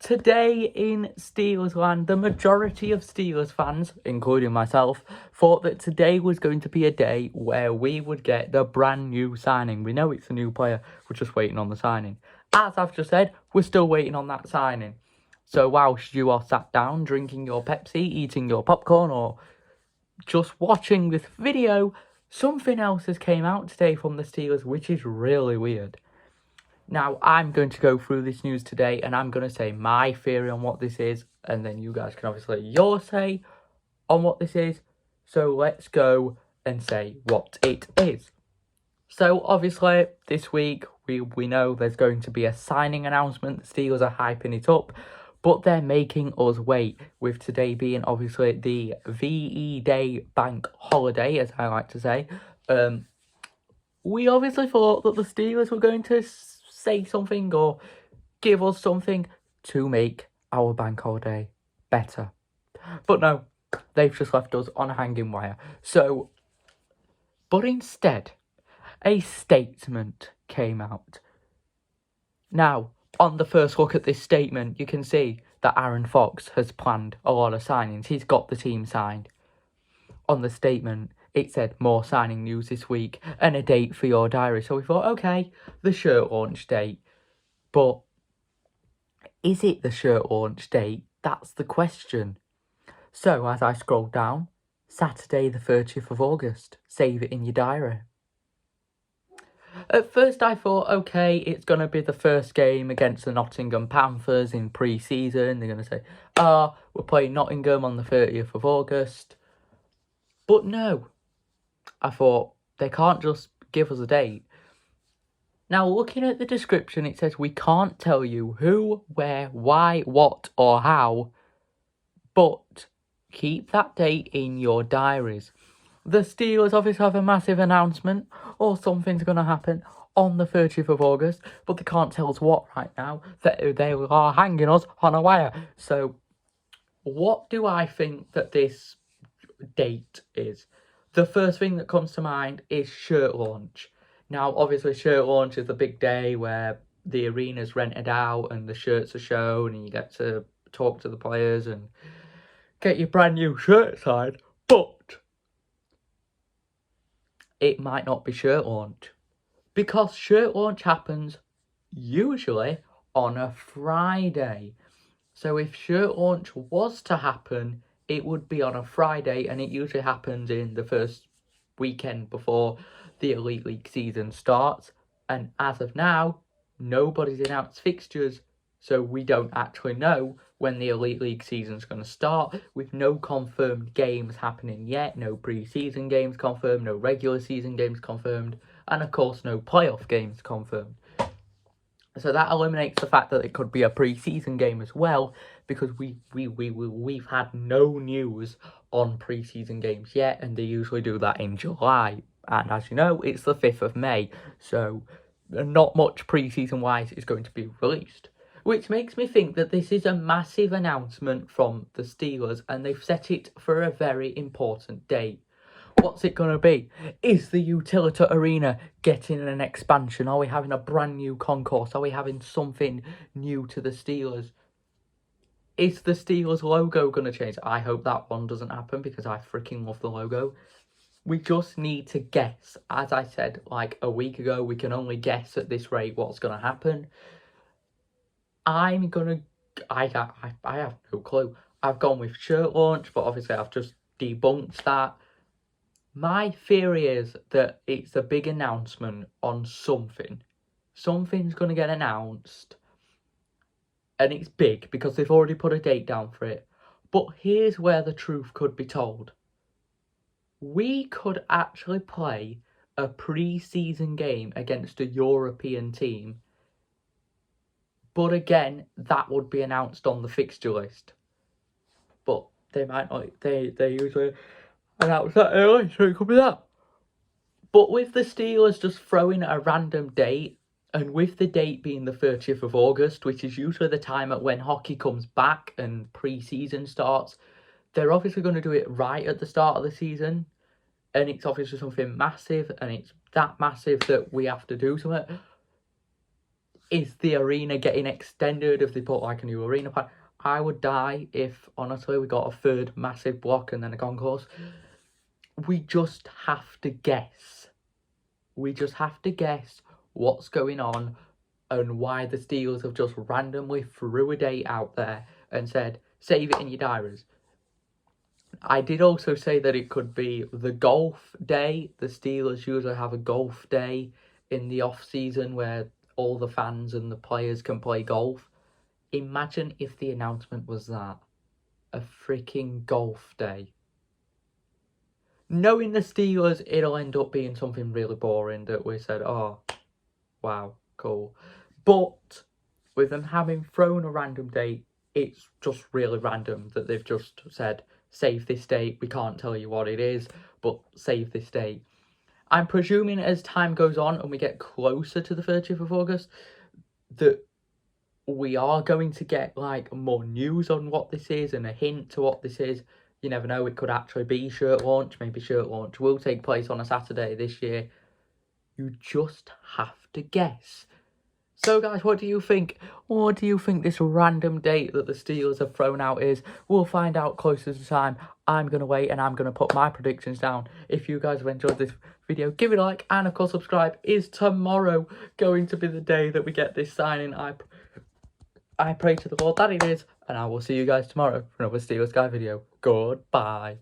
Today in Steelers land, the majority of Steelers fans, including myself, thought that today was going to be a day where we would get the brand new signing. We know it's a new player, we're just waiting on the signing. As I've just said, we're still waiting on that signing. So whilst you are sat down drinking your Pepsi, eating your popcorn, or just watching this video, something else has came out today from the Steelers, which is really weird. Now, I'm going to go through this news today and I'm going to say my theory on what this is, and then you guys can obviously your say on what this is. So let's go and say what it is. So obviously this week we know there's going to be a signing announcement. The Steelers are hyping it up, but they're making us wait, with today being obviously the VE Day bank holiday, as I like to say. We obviously thought that the Steelers were going to say something or give us something to make our bank holiday better. But no, they've just left us on a hanging wire. But instead, a statement came out. Now, on the first look at this statement, you can see that Aaron Fox has planned a lot of signings. He's got the team signed. On the statement, it said more signing news this week and a date for your diary. So we thought, okay, the shirt launch date. But is it the shirt launch date? That's the question. So as I scroll down, Saturday the 30th of August, save it in your diary. At first I thought, okay, it's going to be the first game against the Nottingham Panthers in pre-season. They're going to say, we're playing Nottingham on the 30th of August. But no, I thought, they can't just give us a date. Now, looking at the description, it says we can't tell you who, where, why, what, or how, but keep that date in your diaries. The Steelers obviously have a massive announcement, or something's going to happen on the 30th of August, but they can't tell us what right now. They are hanging us on a wire. So, what do I think that this date is? The first thing that comes to mind is shirt launch. Now, obviously, shirt launch is the big day where the arena's rented out and the shirts are shown and you get to talk to the players and get your brand new shirt signed. But it might not be shirt launch, because shirt launch happens usually on a Friday. So if shirt launch was to happen, it would be on a Friday, and it usually happens in the first weekend before the Elite League season starts. And as of now, nobody's announced fixtures, so we don't actually know when the Elite League season's going to start, with no confirmed games happening yet, no pre-season games confirmed, no regular season games confirmed, and of course no playoff games confirmed. So that eliminates the fact that it could be a pre-season game as well, because we've had no news on pre-season games yet, and they usually do that in July. And as you know, it's the 5th of May, so not much pre-season wise is going to be released. Which makes me think that this is a massive announcement from the Steelers, and they've set it for a very important date. What's it going to be? Is the Utilita Arena getting an expansion? Are we having a brand new concourse? Are we having something new to the Steelers? Is the Steelers logo going to change? I hope that one doesn't happen, because I freaking love the logo. We just need to guess. As I said like a week ago, we can only guess at this rate what's going to happen. I have no clue. I've gone with shirt launch, but obviously I've just debunked that. My theory is that it's a big announcement on something. Something's going to get announced. And it's big because they've already put a date down for it. But here's where the truth could be told. We could actually play a pre-season game against a European team. But again, that would be announced on the fixture list. But they might not. They usually announce that early, so it could be that. But with the Steelers just throwing a random date, and with the date being the 30th of August, which is usually the time at when hockey comes back and pre-season starts, they're obviously going to do it right at the start of the season. And it's obviously something massive, and it's that massive that we have to do something. is the arena getting extended? If they put like a new arena plan? I would die if, honestly, we got a third massive block and then a concourse. We just have to guess. We just have to guess what's going on and why the Steelers have just randomly threw a date out there and said, save it in your diaries. I did also say that it could be the golf day. The Steelers usually have a golf day in the off-season where all the fans and the players can play golf. Imagine if the announcement was that. A freaking golf day. Knowing the Steelers, it'll end up being something really boring that we said, oh, wow, cool. But with them having thrown a random date, it's just really random that they've just said, save this date. We can't tell you what it is, but save this date. I'm presuming as time goes on and we get closer to the 30th of August, that we are going to get like more news on what this is and a hint to what this is. You never know, it could actually be shirt launch. Maybe shirt launch will take place on a Saturday this year. You just have to guess. So guys, what do you think? What do you think this random date that the Steelers have thrown out is? We'll find out closer to time. I'm going to wait and I'm going to put my predictions down. If you guys have enjoyed this video, give it a like and of course subscribe. Is tomorrow going to be the day that we get this signing? I pray to the Lord that it is, and I will see you guys tomorrow for another Steelers Guy video. Goodbye.